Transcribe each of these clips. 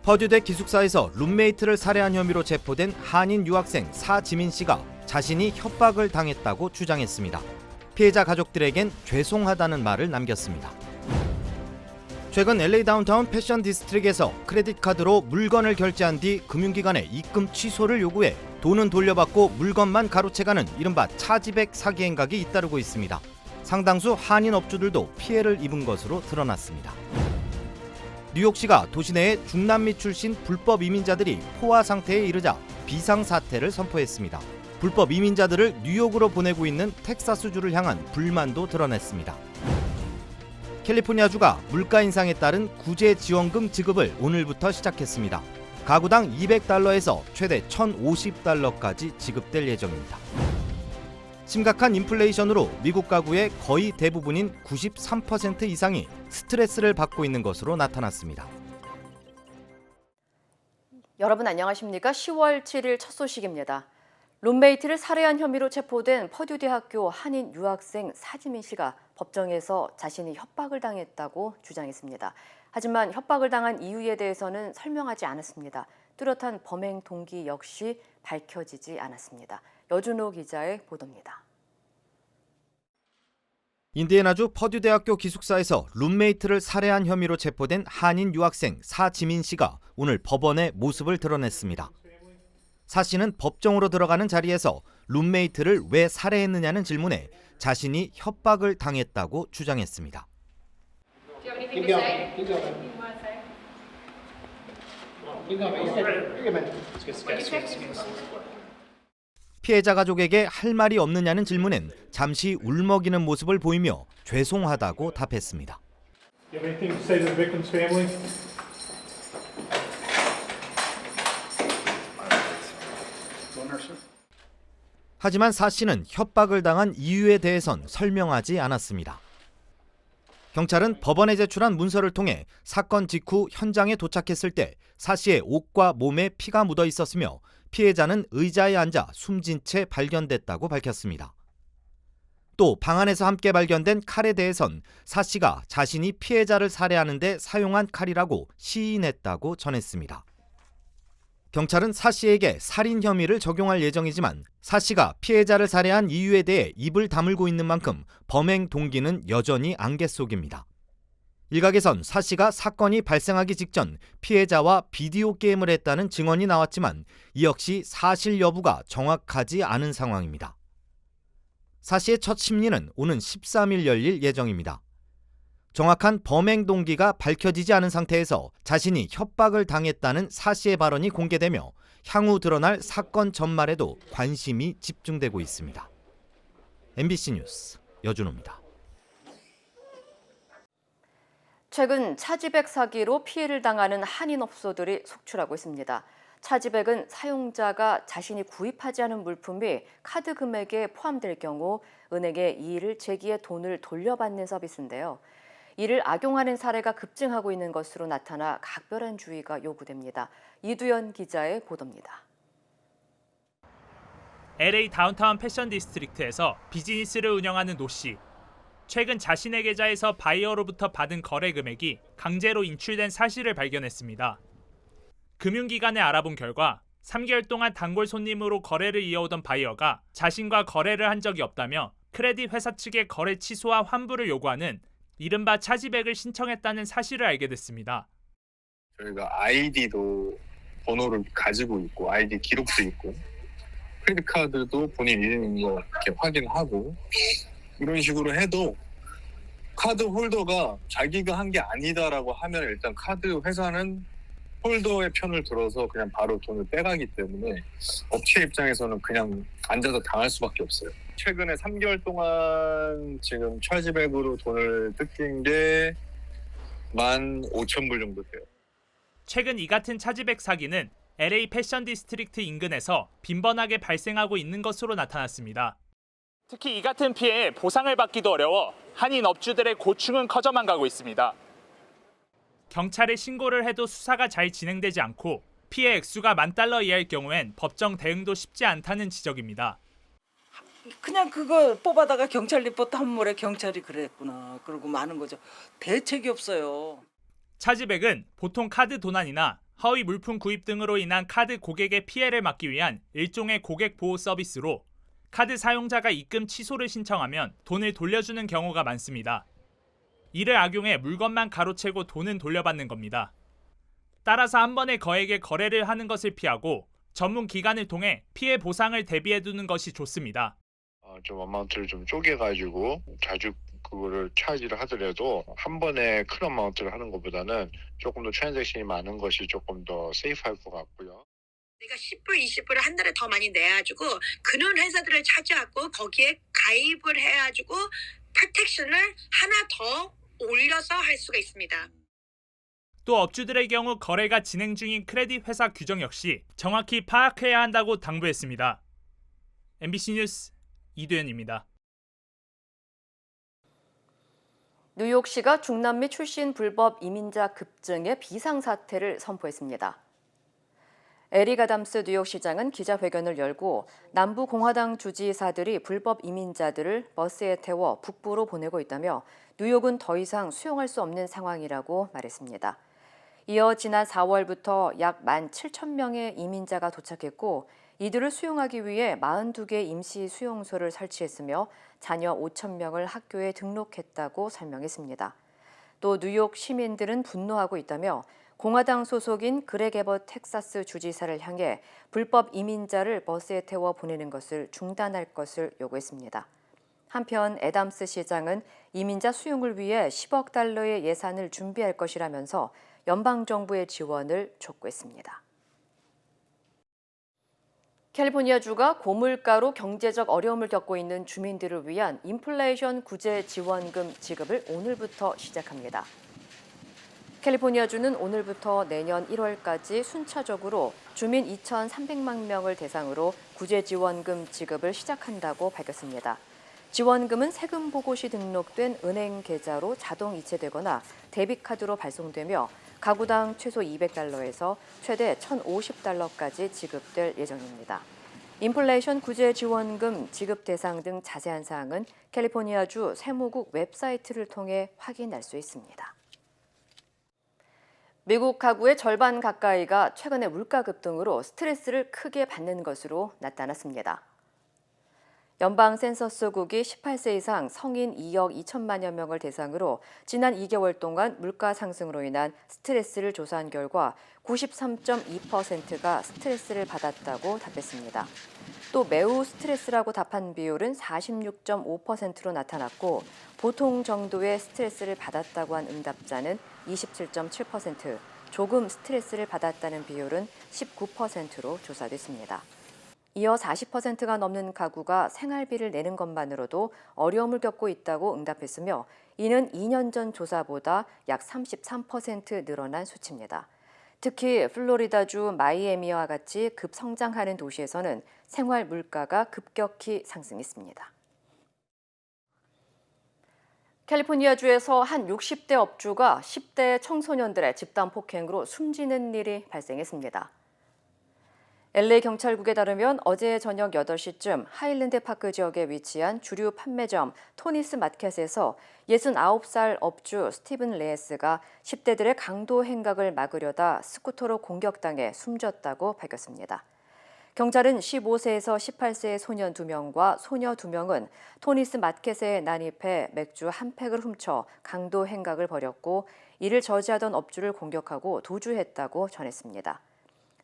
퍼듀대 기숙사에서 룸메이트를 살해한 혐의로 체포된 한인 유학생 사지민 씨가 자신이 협박을 당했다고 주장했습니다. 피해자 가족들에겐 죄송하다는 말을 남겼습니다. 최근 LA 다운타운 패션 디스트릭에서 크레딧 카드로 물건을 결제한 뒤 금융기관에 입금 취소를 요구해 돈은 돌려받고 물건만 가로채가는 이른바 차지백 사기 행각이 잇따르고 있습니다. 상당수 한인 업주들도 피해를 입은 것으로 드러났습니다. 뉴욕시가 도시 내에 중남미 출신 불법 이민자들이 포화 상태에 이르자 비상사태를 선포했습니다. 불법 이민자들을 뉴욕으로 보내고 있는 텍사스주를 향한 불만도 드러냈습니다. 캘리포니아주가 물가 인상에 따른 구제 지원금 지급을 오늘부터 시작했습니다. 가구당 $200에서 최대 $1,050까지 지급될 예정입니다. 심각한 인플레이션으로 미국 가구의 거의 대부분인 93% 이상이 스트레스를 받고 있는 것으로 나타났습니다. 여러분 안녕하십니까? 10월 7일 첫 소식입니다. 룸메이트를 살해한 혐의로 체포된 퍼듀대학교 한인 유학생 사지민 씨가 법정에서 자신이 협박을 당했다고 주장했습니다. 하지만 협박을 당한 이유에 대해서는 설명하지 않았습니다. 뚜렷한 범행 동기 역시 밝혀지지 않았습니다. 여준호 기자의 보도입니다. 인디애나주 퍼듀대학교 기숙사에서 룸메이트를 살해한 혐의로 체포된 한인 유학생 사지민 씨가 오늘 법원에 모습을 드러냈습니다. 사 씨는 법정으로 들어가는 자리에서 룸메이트를 왜 살해했느냐는 질문에 자신이 협박을 당했다고 주장했습니다. 피해자 가족에게 할 말이 없느냐는 질문엔 잠시 울먹이는 모습을 보이며 죄송하다고 답했습니다. 하지만 사 씨는 협박을 당한 이유에 대해선 설명하지 않았습니다. 경찰은 법원에 제출한 문서를 통해 사건 직후 현장에 도착했을 때 사 씨의 옷과 몸에 피가 묻어 있었으며 피해자는 의자에 앉아 숨진 채 발견됐다고 밝혔습니다. 또 방 안에서 함께 발견된 칼에 대해선 사 씨가 자신이 피해자를 살해하는 데 사용한 칼이라고 시인했다고 전했습니다. 경찰은 사 씨에게 살인 혐의를 적용할 예정이지만 사 씨가 피해자를 살해한 이유에 대해 입을 다물고 있는 만큼 범행 동기는 여전히 안갯 속입니다. 일각에선 사 씨가 사건이 발생하기 직전 피해자와 비디오 게임을 했다는 증언이 나왔지만 이 역시 사실 여부가 정확하지 않은 상황입니다. 사 씨의 첫 심리는 오는 13일 열릴 예정입니다. 정확한 범행 동기가 밝혀지지 않은 상태에서 자신이 협박을 당했다는 사 씨의 발언이 공개되며 향후 드러날 사건 전말에도 관심이 집중되고 있습니다. MBC 뉴스 여준호입니다. 최근 차지백 사기로 피해를 당하는 한인 업소들이 속출하고 있습니다. 차지백은 사용자가 자신이 구입하지 않은 물품이 카드 금액에 포함될 경우 은행에 이의를 제기해 돈을 돌려받는 서비스인데요. 이를 악용하는 사례가 급증하고 있는 것으로 나타나 각별한 주의가 요구됩니다. 이두현 기자의 보도입니다. LA 다운타운 패션 디스트릭트에서 비즈니스를 운영하는 노 씨. 최근 자신의 계좌에서 바이어로부터 받은 거래 금액이 강제로 인출된 사실을 발견했습니다. 금융기관에 알아본 결과 3개월 동안 단골 손님으로 거래를 이어오던 바이어가 자신과 거래를 한 적이 없다며 크레딧 회사 측에 거래 취소와 환불을 요구하는 이른바 차지백을 신청했다는 사실을 알게 됐습니다. 저희가 아이디도 번호를 가지고 있고 아이디 기록도 있고 크레딧 카드도 본인 이름인 거 이렇게 확인하고 이런 식으로 해도 카드 홀더가 자기가 한 게 아니다라고 하면 일단 카드 회사는 홀더의 편을 들어서 그냥 바로 돈을 빼가기 때문에 업체 입장에서는 그냥 앉아서 당할 수밖에 없어요. 최근에 3개월 동안 지금 차지백으로 돈을 뜯긴 게 15,000불 정도 돼요. 최근 이 같은 차지백 사기는 LA 패션 디스트릭트 인근에서 빈번하게 발생하고 있는 것으로 나타났습니다. 특히 이 같은 피해에 보상을 받기도 어려워 한인 업주들의 고충은 커져만 가고 있습니다. 경찰에 신고를 해도 수사가 잘 진행되지 않고 피해 액수가 $10,000 이하일 경우엔 법정 대응도 쉽지 않다는 지적입니다. 그냥 그거 뽑아다가 경찰 리포트 한 몰에 경찰이 그랬구나 그러고 마는 거죠. 대책이 없어요. 차지백은 보통 카드 도난이나 허위 물품 구입 등으로 인한 카드 고객의 피해를 막기 위한 일종의 고객 보호 서비스로 카드 사용자가 입금 취소를 신청하면 돈을 돌려주는 경우가 많습니다. 이를 악용해 물건만 가로채고 돈은 돌려받는 겁니다. 따라서 한 번에 거액의 거래를 하는 것을 피하고 전문 기관을 통해 피해 보상을 대비해두는 것이 좋습니다. 좀 어마운트를 좀 쪼개가지고 자주 그거를 차지를 하더라도 한 번에 큰 어마운트를 하는 것보다는 조금 더 트랜잭션이 많은 것이 조금 더 세이프할 것 같고요. 내가 10불, 20불을 한 달에 더 많이 내가지고 그런 회사들을 찾아갖고 거기에 가입을 해가지고 프로텍션을 하나 더 올려서 할 수가 있습니다. 또 업주들의 경우 거래가 진행 중인 크레딧 회사 규정 역시 정확히 파악해야 한다고 당부했습니다. MBC 뉴스 이두현입니다. 뉴욕시가 중남미 출신 불법 이민자 급증의 비상사태를 선포했습니다. 에릭 아담스 뉴욕시장은 기자회견을 열고 남부 공화당 주지사들이 불법 이민자들을 버스에 태워 북부로 보내고 있다며 뉴욕은 더 이상 수용할 수 없는 상황이라고 말했습니다. 이어 지난 4월부터 약 17,000명의 이민자가 도착했고 이들을 수용하기 위해 42개 임시 수용소를 설치했으며 자녀 5,000명을 학교에 등록했다고 설명했습니다. 또 뉴욕 시민들은 분노하고 있다며 공화당 소속인 그렉 에벗 텍사스 주지사를 향해 불법 이민자를 버스에 태워 보내는 것을 중단할 것을 요구했습니다. 한편 애담스 시장은 이민자 수용을 위해 10억 달러의 예산을 준비할 것이라면서 연방정부의 지원을 촉구했습니다. 캘리포니아주가 고물가로 경제적 어려움을 겪고 있는 주민들을 위한 인플레이션 구제 지원금 지급을 오늘부터 시작합니다. 캘리포니아주는 오늘부터 내년 1월까지 순차적으로 주민 2,300만 명을 대상으로 구제 지원금 지급을 시작한다고 밝혔습니다. 지원금은 세금 보고 시 등록된 은행 계좌로 자동 이체되거나 데비카드로 발송되며 가구당 최소 200달러에서 최대 1,050달러까지 지급될 예정입니다. 인플레이션 구제 지원금 지급 대상 등 자세한 사항은 캘리포니아주 세무국 웹사이트를 통해 확인할 수 있습니다. 미국 가구의 절반 가까이가 최근에 물가 급등으로 스트레스를 크게 받는 것으로 나타났습니다. 연방 센서스국이 18세 이상 성인 2억 2천만여 명을 대상으로 지난 2개월 동안 물가 상승으로 인한 스트레스를 조사한 결과 93.2%가 스트레스를 받았다고 답했습니다. 또 매우 스트레스라고 답한 비율은 46.5%로 나타났고 보통 정도의 스트레스를 받았다고 한 응답자는 27.7%, 조금 스트레스를 받았다는 비율은 19%로 조사됐습니다. 이어 40%가 넘는 가구가 생활비를 내는 것만으로도 어려움을 겪고 있다고 응답했으며 이는 2년 전 조사보다 약 33% 늘어난 수치입니다. 특히 플로리다주 마이애미와 같이 급성장하는 도시에서는 생활 물가가 급격히 상승했습니다. 캘리포니아주에서 한 60대 업주가 10대 청소년들의 집단 폭행으로 숨지는 일이 발생했습니다. LA 경찰국에 따르면 어제 저녁 8시쯤 하일랜드 파크 지역에 위치한 주류 판매점 토니스 마켓에서 69살 업주 스티븐 레이스가 10대들의 강도 행각을 막으려다 스쿠터로 공격당해 숨졌다고 밝혔습니다. 경찰은 15세에서 18세의 소년 2명과 소녀 2명은 토니스 마켓에 난입해 맥주 한 팩을 훔쳐 강도 행각을 벌였고 이를 저지하던 업주를 공격하고 도주했다고 전했습니다.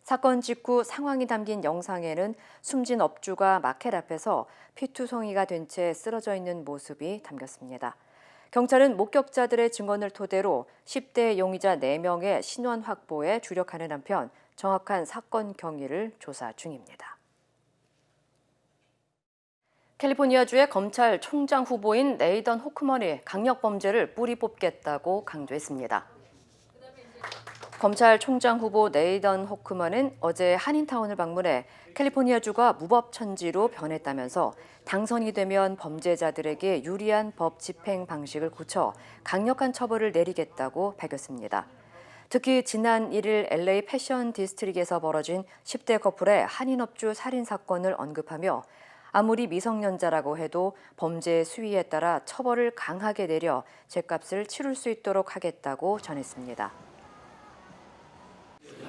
사건 직후 상황이 담긴 영상에는 숨진 업주가 마켓 앞에서 피투성이가 된 채 쓰러져 있는 모습이 담겼습니다. 경찰은 목격자들의 증언을 토대로 10대 용의자 4명의 신원 확보에 주력하는 한편 정확한 사건 경위를 조사 중입니다. 캘리포니아주의 검찰총장 후보인 네이던 호크먼이 강력범죄를 뿌리 뽑겠다고 강조했습니다. 검찰총장 후보 네이던 호크먼은 어제 한인타운을 방문해 캘리포니아주가 무법천지로 변했다면서 당선이 되면 범죄자들에게 유리한 법 집행 방식을 고쳐 강력한 처벌을 내리겠다고 밝혔습니다. 특히 지난 1일 LA 패션 디스트릭에서 벌어진 10대 커플의 한인업주 살인 사건을 언급하며 아무리 미성년자라고 해도 범죄의 수위에 따라 처벌을 강하게 내려 죄값을 치룰 수 있도록 하겠다고 전했습니다.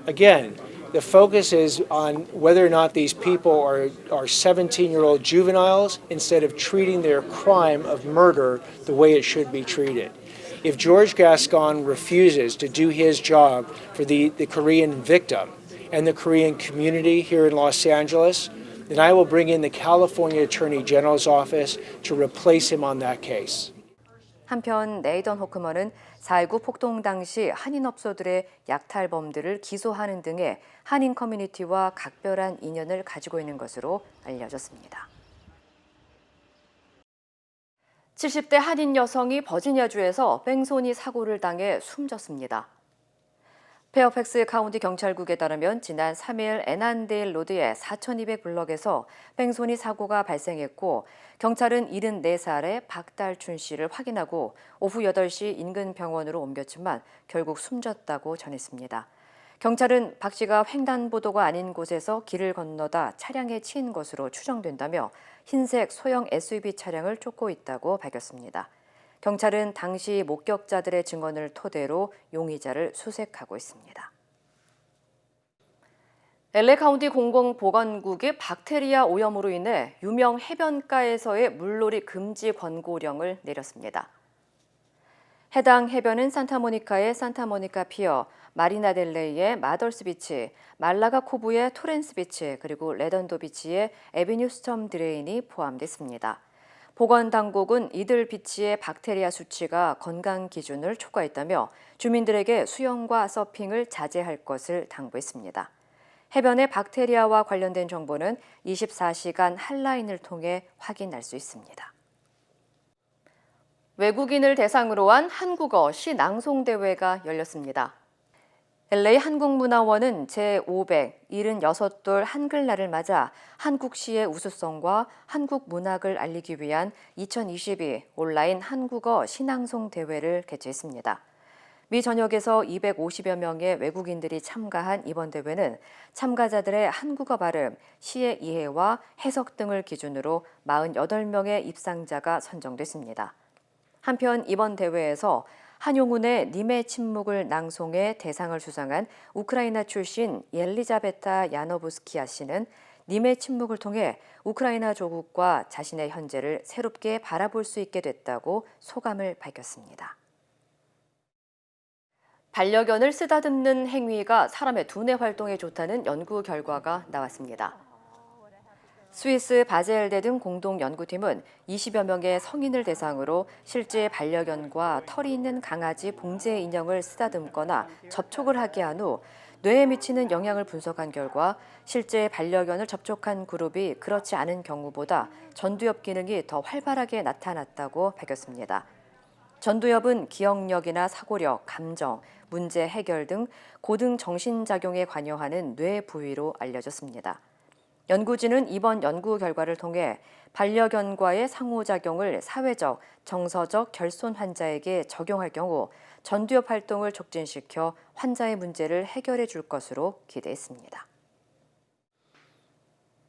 Again, the focus is on whether or not these people are 17-year-old juveniles instead of treating their crime of murder the way it should be treated. If George Gascon refuses to do his job for the Korean victim and the Korean community here in Los Angeles, then I will bring in the California Attorney General's office to replace him on that case. 한편 네이던 호크먼은 4.19 폭동 당시 한인업소들의 약탈범들을 기소하는 등의 한인 커뮤니티와 각별한 인연을 가지고 있는 것으로 알려졌습니다. 70대 한인 여성이 버지니아주에서 뺑소니 사고를 당해 숨졌습니다. 페어팩스 카운티 경찰국에 따르면 지난 3일 애난데일 로드의 4200블럭에서 뺑소니 사고가 발생했고 경찰은 74살의 박달춘 씨를 확인하고 오후 8시 인근 병원으로 옮겼지만 결국 숨졌다고 전했습니다. 경찰은 박 씨가 횡단보도가 아닌 곳에서 길을 건너다 차량에 치인 것으로 추정된다며 흰색 소형 SUV 차량을 쫓고 있다고 밝혔습니다. 경찰은 당시 목격자들의 증언을 토대로 용의자를 수색하고 있습니다. LA 카운티 공공보건국이 박테리아 오염으로 인해 유명 해변가에서의 물놀이 금지 권고령을 내렸습니다. 해당 해변은 산타모니카의 산타모니카 피어, 마리나델레이의 마더스 비치, 말라가 코브의 토렌스 비치, 그리고 레던도 비치의 에비뉴 스톰 드레인이 포함됐습니다. 보건당국은 이들 비치의 박테리아 수치가 건강 기준을 초과했다며 주민들에게 수영과 서핑을 자제할 것을 당부했습니다. 해변의 박테리아와 관련된 정보는 24시간 핫라인을 통해 확인할 수 있습니다. 외국인을 대상으로 한 한국어 시 낭송대회가 열렸습니다. LA 한국문화원은 제576돌 한글날을 맞아 한국 시의 우수성과 한국 문학을 알리기 위한 2022 온라인 한국어 시낭송 대회를 개최했습니다. 미 전역에서 250여 명의 외국인들이 참가한 이번 대회는 참가자들의 한국어 발음, 시의 이해와 해석 등을 기준으로 48명의 입상자가 선정됐습니다. 한편 이번 대회에서 한용운의 님의 침묵을 낭송해 대상을 수상한 우크라이나 출신 옐리자베타 야노부스키아 씨는 님의 침묵을 통해 우크라이나 조국과 자신의 현재를 새롭게 바라볼 수 있게 됐다고 소감을 밝혔습니다. 반려견을 쓰다듬는 행위가 사람의 두뇌 활동에 좋다는 연구 결과가 나왔습니다. 스위스 바젤대 등 공동 연구팀은 20여 명의 성인을 대상으로 실제 반려견과 털이 있는 강아지 봉제 인형을 쓰다듬거나 접촉을 하게 한 후 뇌에 미치는 영향을 분석한 결과 실제 반려견을 접촉한 그룹이 그렇지 않은 경우보다 전두엽 기능이 더 활발하게 나타났다고 밝혔습니다. 전두엽은 기억력이나 사고력, 감정, 문제 해결 등 고등 정신작용에 관여하는 뇌 부위로 알려졌습니다. 연구진은 이번 연구 결과를 통해 반려견과의 상호작용을 사회적, 정서적 결손 환자에게 적용할 경우 전두엽 활동을 촉진시켜 환자의 문제를 해결해 줄 것으로 기대했습니다.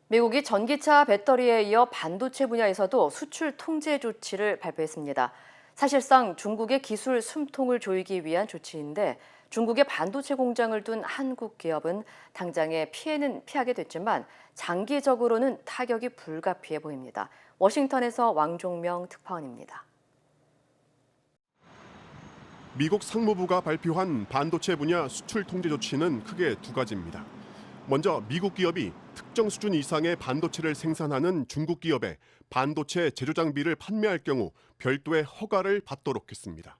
미국이 전기차 배터리에 이어 반도체 분야에서도 수출 통제 조치를 발표했습니다. 사실상 중국의 기술 숨통을 조이기 위한 조치인데 중국의 반도체 공장을 둔 한국 기업은 당장의 피해는 피하게 됐지만 장기적으로는 타격이 불가피해 보입니다. 워싱턴에서 왕종명 특파원입니다. 미국 상무부가 발표한 반도체 분야 수출 통제 조치는 크게 두 가지입니다. 먼저 미국 기업이 특정 수준 이상의 반도체를 생산하는 중국 기업에 반도체 제조 장비를 판매할 경우 별도의 허가를 받도록 했습니다.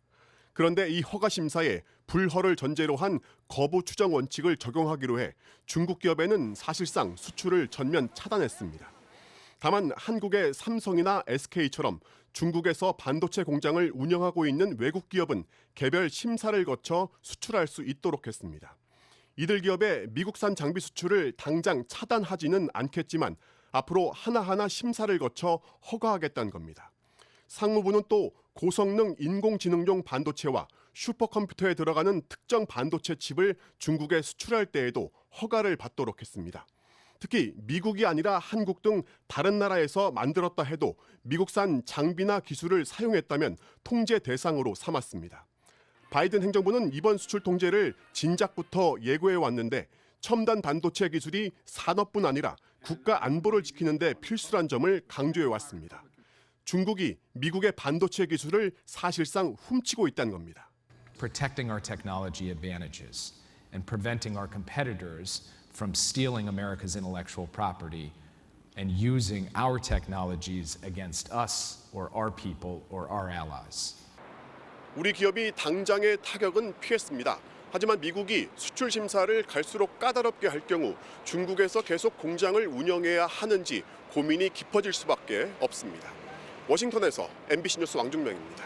그런데 이 허가 심사에 불허를 전제로 한 거부 추정 원칙을 적용하기로 해 중국 기업에는 사실상 수출을 전면 차단했습니다. 다만 한국의 삼성이나 SK처럼 중국에서 반도체 공장을 운영하고 있는 외국 기업은 개별 심사를 거쳐 수출할 수 있도록 했습니다. 이들 기업의 미국산 장비 수출을 당장 차단하지는 않겠지만 앞으로 하나하나 심사를 거쳐 허가하겠다는 겁니다. 상무부는 또 고성능 인공지능용 반도체와 슈퍼컴퓨터에 들어가는 특정 반도체 칩을 중국에 수출할 때에도 허가를 받도록 했습니다. 특히 미국이 아니라 한국 등 다른 나라에서 만들었다 해도 미국산 장비나 기술을 사용했다면 통제 대상으로 삼았습니다. 바이든 행정부는 이번 수출 통제를 진작부터 예고해 왔는데 첨단 반도체 기술이 산업뿐 아니라 국가 안보를 지키는 데 필수란 점을 강조해 왔습니다. 중국이 미국의 반도체 기술을 사실상 훔치고 있다는 겁니다. Protecting our technology advantages and preventing our competitors from stealing America's intellectual property and using our technologies against us or our people or our allies. 우리 기업이 당장의 타격은 피했습니다. 하지만 미국이 수출 심사를 갈수록 까다롭게 할 경우 중국에서 계속 공장을 운영해야 하는지 고민이 깊어질 수밖에 없습니다. 워싱턴에서 MBC 뉴스 왕중명입니다.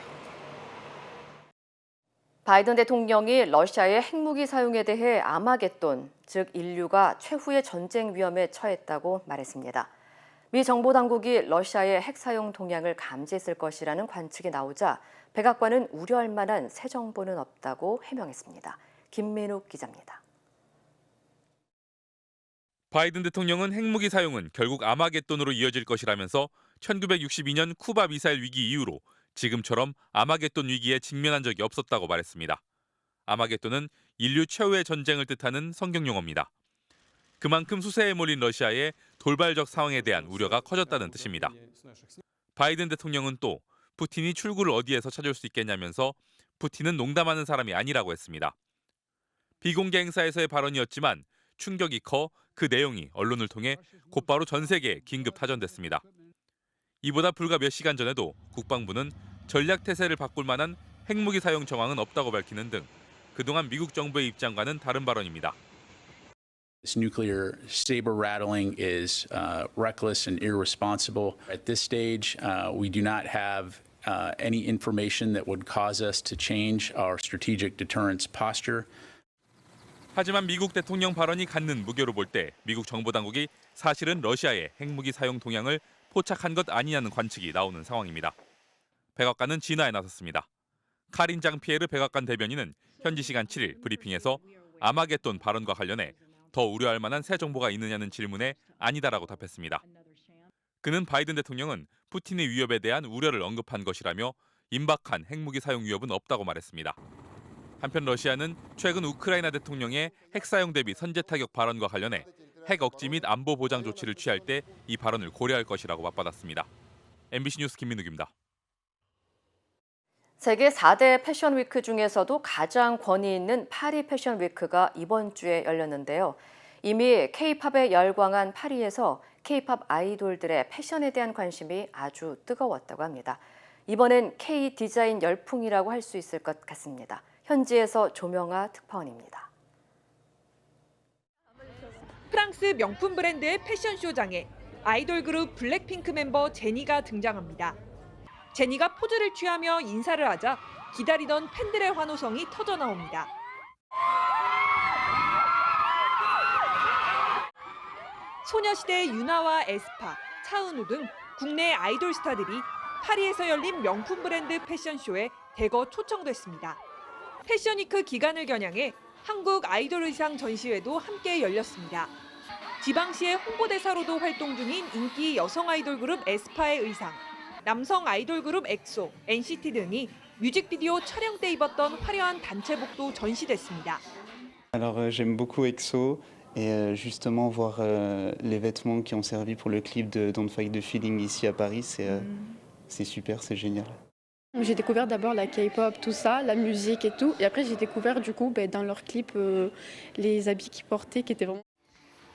바이든 대통령이 러시아의 핵무기 사용에 대해 아마겟돈, 즉 인류가 최후의 전쟁 위험에 처했다고 말했습니다. 미 정보당국이 러시아의 핵 사용 동향을 감지했을 것이라는 관측이 나오자 백악관은 우려할 만한 새 정보는 없다고 해명했습니다. 김민욱 기자입니다. 바이든 대통령은 핵무기 사용은 결국 아마겟돈으로 이어질 것이라면서 1962년 쿠바 미사일 위기 이후로 지금처럼 아마겟돈 위기에 직면한 적이 없었다고 말했습니다. 아마겟돈은 인류 최후의 전쟁을 뜻하는 성경 용어입니다. 그만큼 수세에 몰린 러시아의 돌발적 상황에 대한 우려가 커졌다는 뜻입니다. 바이든 대통령은 또 푸틴이 출구를 어디에서 찾을 수 있겠냐면서 푸틴은 농담하는 사람이 아니라고 했습니다. 비공개 행사에서의 발언이었지만 충격이 커 그 내용이 언론을 통해 곧바로 전 세계에 긴급 타전됐습니다. 이보다 불과 몇 시간 전에도 국방부는 전략 태세를 바꿀 만한 핵무기 사용 정황은 없다고 밝히는 등 그동안 미국 정부의 입장과는 다른 발언입니다. This nuclear saber rattling is reckless and irresponsible. At this stage, we do not have any information that would cause us to change our strategic deterrence posture. 하지만 미국 대통령 발언이 갖는 무게로 볼 때 미국 정보당국이 사실은 러시아의 핵무기 사용 동향을 포착한 것 아니냐는 관측이 나오는 상황입니다. 백악관은 진화에 나섰습니다. 카린 장피에르 백악관 대변인은 현지 시간 7일 브리핑에서 아마겟돈 발언과 관련해 더 우려할 만한 새 정보가 있느냐는 질문에 아니다라고 답했습니다. 그는 바이든 대통령은 푸틴의 위협에 대한 우려를 언급한 것이라며 임박한 핵무기 사용 위협은 없다고 말했습니다. 한편 러시아는 최근 우크라이나 대통령의 핵 사용 대비 선제 타격 발언과 관련해 핵 억지 및 안보 보장 조치를 취할 때 이 발언을 고려할 것이라고 맞받았습니다. MBC 뉴스 김민욱입니다. 세계 4대 패션 위크 중에서도 가장 권위 있는 파리 패션 위크가 이번 주에 열렸는데요. 이미 K-팝에 열광한 파리에서 K-팝 아이돌들의 패션에 대한 관심이 아주 뜨거웠다고 합니다. 이번엔 K 디자인 열풍이라고 할 수 있을 것 같습니다. 현지에서 조명아 특파원입니다. 프랑스 명품 브랜드의 패션쇼장에 아이돌 그룹 블랙핑크 멤버 제니가 등장합니다. 제니가 포즈를 취하며 인사를 하자 기다리던 팬들의 환호성이 터져나옵니다. 소녀시대 유나와 에스파, 차은우 등 국내 아이돌 스타들이 파리에서 열린 명품 브랜드 패션쇼에 대거 초청됐습니다. 패션위크 기간을 겨냥해 한국 아이돌 의상 전시회도 함께 열렸습니다. 지방시의 홍보대사로도 활동 중인 인기 여성 아이돌 그룹 에스파의 의상, 남성 아이돌 그룹 엑소, NCT 등이 뮤직비디오 촬영 때 입었던 화려한 단체복도 전시됐습니다. Alors j'aime beaucoup EXO et justement voir les vêtements qui ont servi pour le clip de Don't Fight the Feeling ici à Paris, c'est super, c'est génial. J'ai découvert d'abord la K-pop, tout ça, la musique et tout, et après j'ai découvert du coup dans leurs clips les habits qu'ils portaient qui étaient vraiment.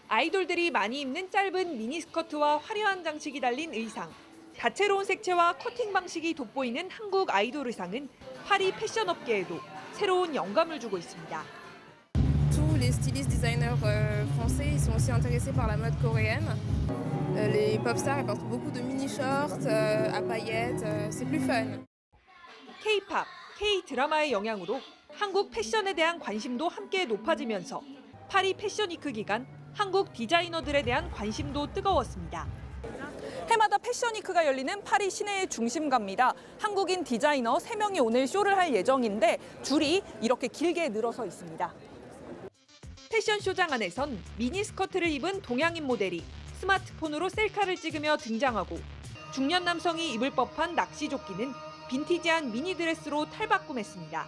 아이돌들이 많이 입는 짧은 미니스커트와 화려한 장식이 달린 의상, 다채로운 색채와 커팅 방식이 돋보이는 한국 아이돌 의상은 파리 패션 업계에도 새로운 영감을 주고 있습니다. Tous les stylistes designers français ils sont aussi intéressés par la mode coréenne. Les pop stars elles portent beaucoup de mini shorts à paillettes, c'est plus fun. K-팝, K-드라마의 영향으로 한국 패션에 대한 관심도 함께 높아지면서 파리 패션위크 기간 한국 디자이너들에 대한 관심도 뜨거웠습니다. 해마다 패션위크가 열리는 파리 시내의 중심가입니다. 한국인 디자이너 3명이 오늘 쇼를 할 예정인데 줄이 이렇게 길게 늘어서 있습니다. 패션쇼장 안에선 미니스커트를 입은 동양인 모델이 스마트폰으로 셀카를 찍으며 등장하고 중년 남성이 입을 법한 낚시조끼는 빈티지한 미니드레스로 탈바꿈했습니다.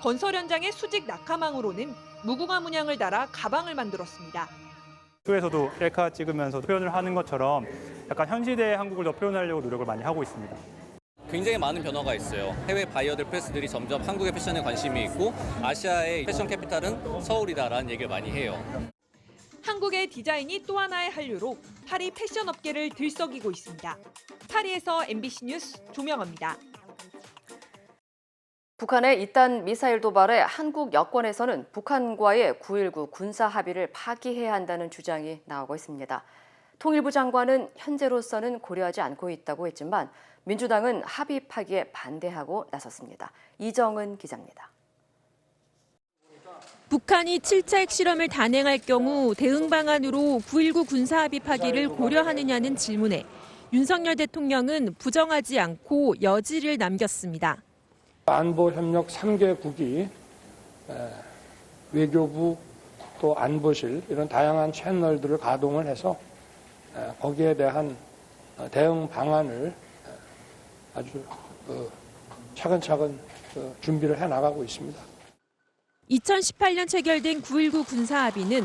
건설 현장의 수직 낙하망으로는 무궁화 문양을 달아 가방을 만들었습니다. 쇼에서도 셀카 찍으면서 표현을 하는 것처럼 약간 현 시대의 한국을 더 표현하려고 노력을 많이 하고 있습니다. 굉장히 많은 변화가 있어요. 해외 바이어들 프레스들이 점점 한국의 패션에 관심이 있고 아시아의 패션 캐피탈은 서울이다라는 얘기를 많이 해요. 한국의 디자인이 또 하나의 한류로 파리 패션 업계를 들썩이고 있습니다. 파리에서 MBC 뉴스 조명아입니다. 북한의 이딴 미사일 도발에 한국 여권에서는 북한과의 9.19 군사 합의를 파기해야 한다는 주장이 나오고 있습니다. 통일부 장관은 현재로서는 고려하지 않고 있다고 했지만 민주당은 합의 파기에 반대하고 나섰습니다. 이정은 기자입니다. 북한이 7차 핵실험을 단행할 경우 대응 방안으로 9.19 군사합의 파기를 고려하느냐는 질문에 윤석열 대통령은 부정하지 않고 여지를 남겼습니다. 안보협력 3개국이 외교부 또 안보실 이런 다양한 채널들을 가동을 해서 거기에 대한 대응 방안을 아주 차근차근 준비를 해나가고 있습니다. 2018년 체결된 9.19 군사합의는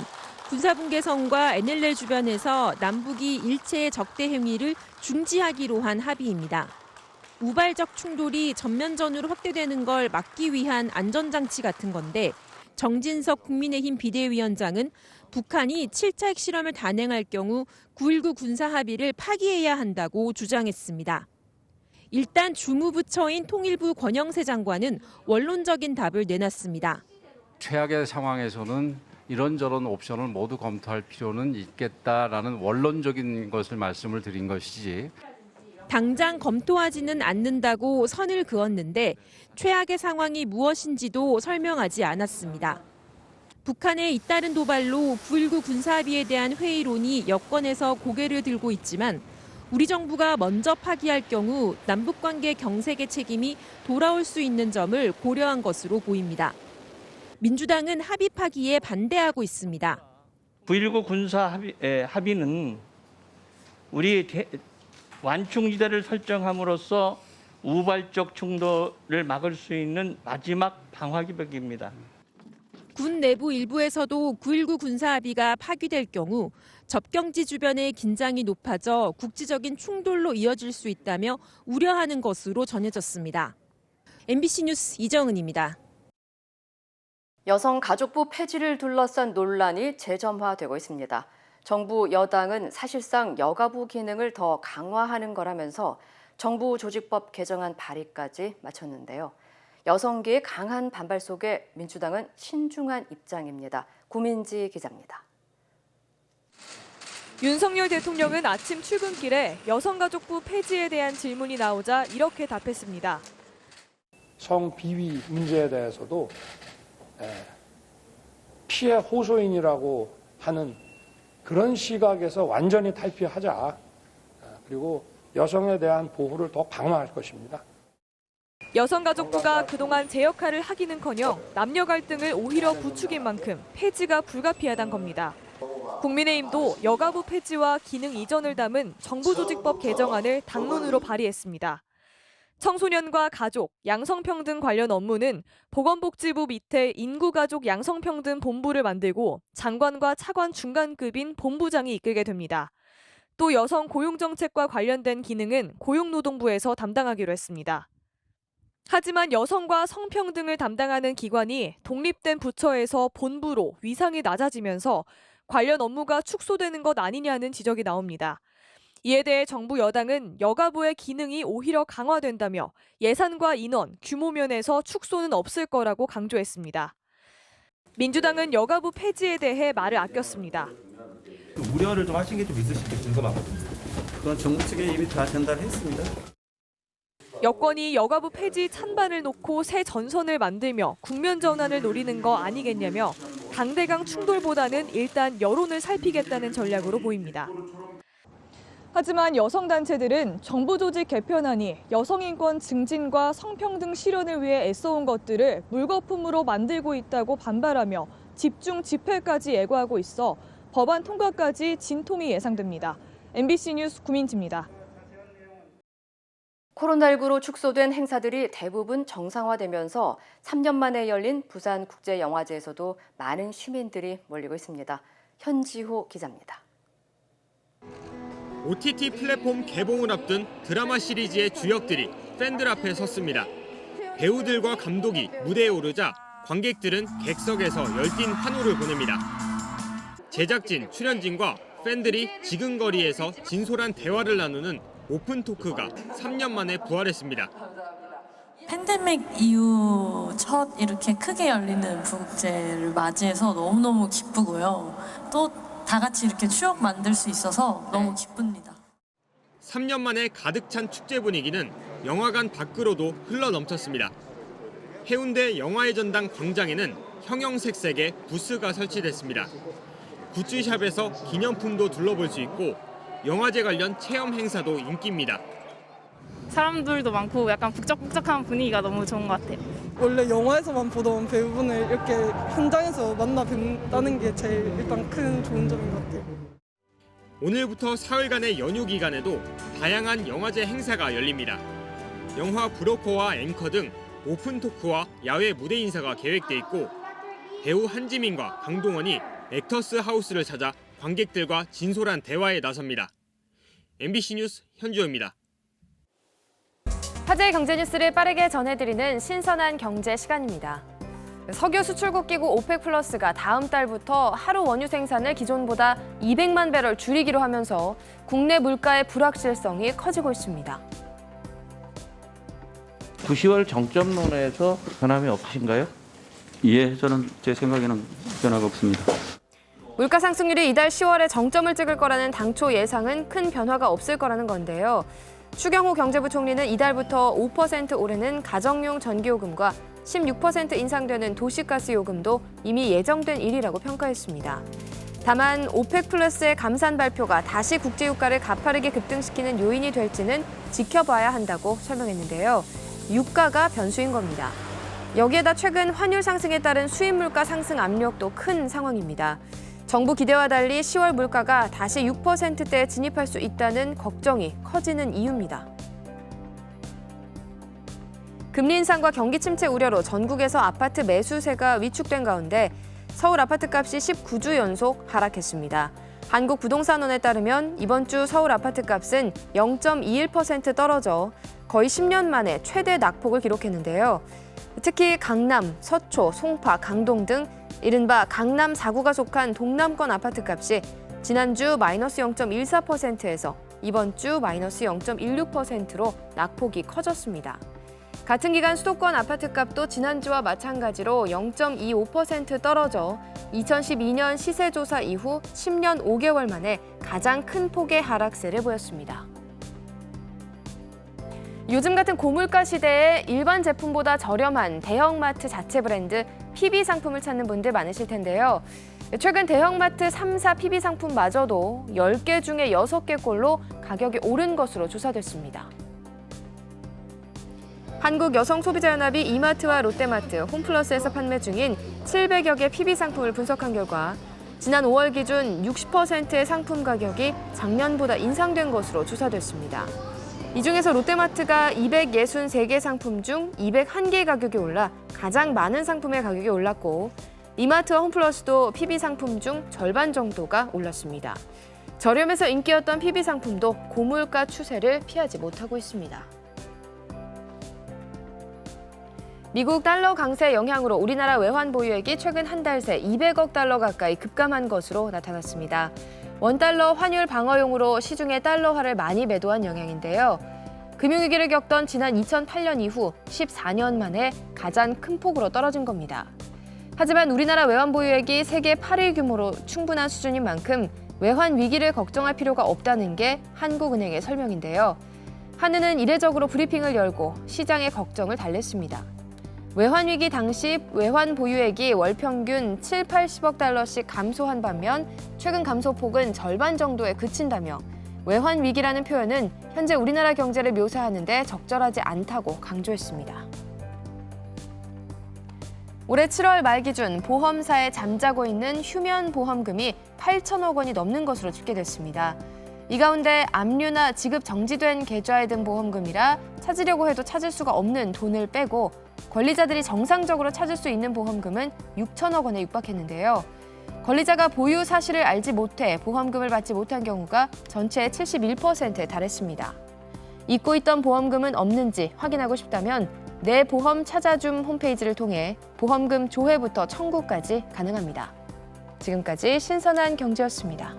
군사분계선과 NLL 주변에서 남북이 일체의 적대 행위를 중지하기로 한 합의입니다. 우발적 충돌이 전면전으로 확대되는 걸 막기 위한 안전장치 같은 건데 정진석 국민의힘 비대위원장은 북한이 7차 핵실험을 단행할 경우 9.19 군사합의를 파기해야 한다고 주장했습니다. 일단 주무부처인 통일부 권영세 장관은 원론적인 답을 내놨습니다. 최악의 상황에서는 이런저런 옵션을 모두 검토할 필요는 있겠다라는 원론적인 것을 말씀을 드린 것이지. 당장 검토하지는 않는다고 선을 그었는데 최악의 상황이 무엇인지도 설명하지 않았습니다. 북한의 잇따른 도발로 9.19 군사합의에 대한 회의론이 여권에서 고개를 들고 있지만 우리 정부가 먼저 파기할 경우 남북관계 경색의 책임이 돌아올 수 있는 점을 고려한 것으로 보입니다. 민주당은 합의 파기에 반대하고 있습니다. 9.19 군사 합의는 우리 완충지대를 설정함으로써 우발적 충돌을 막을 수 있는 마지막 방화기벽입니다. 군 내부 일부에서도 9.19 군사합의가 파기될 경우 접경지 주변의 긴장이 높아져 국지적인 충돌로 이어질 수 있다며 우려하는 것으로 전해졌습니다. MBC 뉴스 이정은입니다. 여성가족부 폐지를 둘러싼 논란이 재점화되고 있습니다. 정부 여당은 사실상 여가부 기능을 더 강화하는 거라면서 정부 조직법 개정안 발의까지 마쳤는데요. 여성계의 강한 반발 속에 민주당은 신중한 입장입니다. 구민지 기자입니다. 윤석열 대통령은 아침 출근길에 여성가족부 폐지에 대한 질문이 나오자 이렇게 답했습니다. 성비위 문제에 대해서도 피해 호소인이라고 하는 그런 시각에서 완전히 탈피하자. 그리고 여성에 대한 보호를 더 강화할 것입니다. 여성가족부가 그동안 제 역할을 하기는커녕 남녀 갈등을 오히려 부추긴 만큼 폐지가 불가피하단 겁니다. 국민의힘도 여가부 폐지와 기능 이전을 담은 정부조직법 개정안을 당론으로 발의했습니다. 청소년과 가족, 양성평등 관련 업무는 보건복지부 밑에 인구가족 양성평등 본부를 만들고 장관과 차관 중간급인 본부장이 이끌게 됩니다. 또 여성 고용정책과 관련된 기능은 고용노동부에서 담당하기로 했습니다. 하지만 여성과 성평등을 담당하는 기관이 독립된 부처에서 본부로 위상이 낮아지면서 관련 업무가 축소되는 것 아니냐는 지적이 나옵니다. 이에 대해 정부 여당은 여가부의 기능이 오히려 강화된다며 예산과 인원, 규모 면에서 축소는 없을 거라고 강조했습니다. 민주당은 여가부 폐지에 대해 말을 아꼈습니다. 우려를 좀 하신 게 좀 있으실지 궁금하거든요. 그건 정부 측에 이미 다 전달했습니다. 여권이 여가부 폐지 찬반을 놓고 새 전선을 만들며 국면 전환을 노리는 거 아니겠냐며 강대강 충돌보다는 일단 여론을 살피겠다는 전략으로 보입니다. 하지만 여성단체들은 정부 조직 개편안이 여성인권 증진과 성평등 실현을 위해 애써온 것들을 물거품으로 만들고 있다고 반발하며 집중 집회까지 예고하고 있어 법안 통과까지 진통이 예상됩니다. MBC 뉴스 구민지입니다. 코로나19로 축소된 행사들이 대부분 정상화되면서 3년 만에 열린 부산국제영화제에서도 많은 시민들이 몰리고 있습니다. 현지호 기자입니다. OTT 플랫폼 개봉을 앞둔 드라마 시리즈의 주역들이 팬들 앞에 섰습니다. 배우들과 감독이 무대에 오르자 관객들은 객석에서 열띤 환호를 보냅니다. 제작진, 출연진과 팬들이 지근거리에서 진솔한 대화를 나누는 오픈 토크가 3년 만에 부활했습니다. 팬데믹 이후 첫 이렇게 크게 열리는 부국제를 맞이해서 너무너무 기쁘고요. 또 다 같이 이렇게 추억 만들 수 있어서 너무 기쁩니다. 3년 만에 가득 찬 축제 분위기는 영화관 밖으로도 흘러넘쳤습니다. 해운대 영화의 전당 광장에는 형형색색의 부스가 설치됐습니다. 굿즈샵에서 기념품도 둘러볼 수 있고 영화제 관련 체험 행사도 인기입니다. 사람들도 많고 약간 북적북적한 분위기가 너무 좋은 것 같아요. 원래 영화에서만 보던 배우분을 이렇게 현장에서 만나 뵙다는 게 제일 일단 큰 좋은 점인 것 같아요. 오늘부터 사흘간의 연휴 기간에도 다양한 영화제 행사가 열립니다. 영화 브로커와 앵커 등 오픈 토크와 야외 무대 인사가 계획돼 있고 배우 한지민과 강동원이 액터스 하우스를 찾아 관객들과 진솔한 대화에 나섭니다. MBC 뉴스 현주호입니다. 화제의 경제 뉴스를 빠르게 전해드리는 신선한 경제 시간입니다. 석유 수출국 기구 오펙 플러스가 다음 달부터 하루 원유 생산을 기존보다 200만 배럴 줄이기로 하면서 국내 물가의 불확실성이 커지고 있습니다. 9, 10월 정점론에서 변함이 없으신가요? 예, 저는 제 생각에는 변화가 없습니다. 물가 상승률이 이달 10월에 정점을 찍을 거라는 당초 예상은 큰 변화가 없을 거라는 건데요. 추경호 경제부 총리는 이달부터 5% 오르는 가정용 전기요금과 16% 인상되는 도시가스 요금도 이미 예정된 일이라고 평가했습니다. 다만 오펙 플러스의 감산 발표가 다시 국제유가를 가파르게 급등시키는 요인이 될지는 지켜봐야 한다고 설명했는데요. 유가가 변수인 겁니다. 여기에다 최근 환율 상승에 따른 수입 물가 상승 압력도 큰 상황입니다. 정부 기대와 달리 10월 물가가 다시 6%대에 진입할 수 있다는 걱정이 커지는 이유입니다. 금리 인상과 경기 침체 우려로 전국에서 아파트 매수세가 위축된 가운데 서울 아파트값이 19주 연속 하락했습니다. 한국부동산원에 따르면 이번 주 서울 아파트값은 0.21% 떨어져 거의 10년 만에 최대 낙폭을 기록했는데요. 특히 강남, 서초, 송파, 강동 등 이른바 강남 4구가 속한 동남권 아파트값이 지난주 마이너스 0.14%에서 이번 주 마이너스 0.16%로 낙폭이 커졌습니다. 같은 기간 수도권 아파트값도 지난주와 마찬가지로 0.25% 떨어져 2012년 시세조사 이후 10년 5개월 만에 가장 큰 폭의 하락세를 보였습니다. 요즘 같은 고물가 시대에 일반 제품보다 저렴한 대형마트 자체 브랜드 PB 상품을 찾는 분들 많으실 텐데요. 최근 대형마트 3사 PB 상품마저도 10개 중에 6개꼴로 가격이 오른 것으로 조사됐습니다. 한국여성소비자연합이 이마트와 롯데마트, 홈플러스에서 판매 중인 700여 개 PB 상품을 분석한 결과 지난 5월 기준 60%의 상품 가격이 작년보다 인상된 것으로 조사됐습니다. 이 중에서 롯데마트가 263개 상품 중 201개 가격이 올라 가장 많은 상품의 가격이 올랐고 이마트와 홈플러스도 PB 상품 중 절반 정도가 올랐습니다. 저렴해서 인기였던 PB 상품도 고물가 추세를 피하지 못하고 있습니다. 미국 달러 강세 영향으로 우리나라 외환 보유액이 최근 한 달 새 200억 달러 가까이 급감한 것으로 나타났습니다. 원달러 환율 방어용으로 시중에 달러화를 많이 매도한 영향인데요. 금융위기를 겪던 지난 2008년 이후 14년 만에 가장 큰 폭으로 떨어진 겁니다. 하지만 우리나라 외환 보유액이 세계 8위 규모로 충분한 수준인 만큼 외환 위기를 걱정할 필요가 없다는 게 한국은행의 설명인데요. 한은은 이례적으로 브리핑을 열고 시장의 걱정을 달랬습니다. 외환 위기 당시 외환 보유액이 월 평균 7, 80억 달러씩 감소한 반면 최근 감소폭은 절반 정도에 그친다며 외환 위기라는 표현은 현재 우리나라 경제를 묘사하는 데 적절하지 않다고 강조했습니다. 올해 7월 말 기준 보험사에 잠자고 있는 휴면 보험금이 8천억 원이 넘는 것으로 집계됐습니다. 이 가운데 압류나 지급 정지된 계좌에 든 보험금이라 찾으려고 해도 찾을 수가 없는 돈을 빼고 권리자들이 정상적으로 찾을 수 있는 보험금은 6천억 원에 육박했는데요. 권리자가 보유 사실을 알지 못해 보험금을 받지 못한 경우가 전체의 71%에 달했습니다. 잊고 있던 보험금은 없는지 확인하고 싶다면 내 보험 찾아줌 홈페이지를 통해 보험금 조회부터 청구까지 가능합니다. 지금까지 신선한 경제였습니다.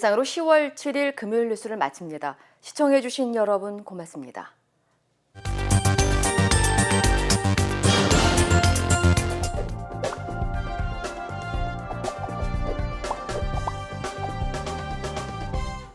이상으로 10월 7일 금요일 뉴스를 마칩니다. 시청해주신 여러분 고맙습니다.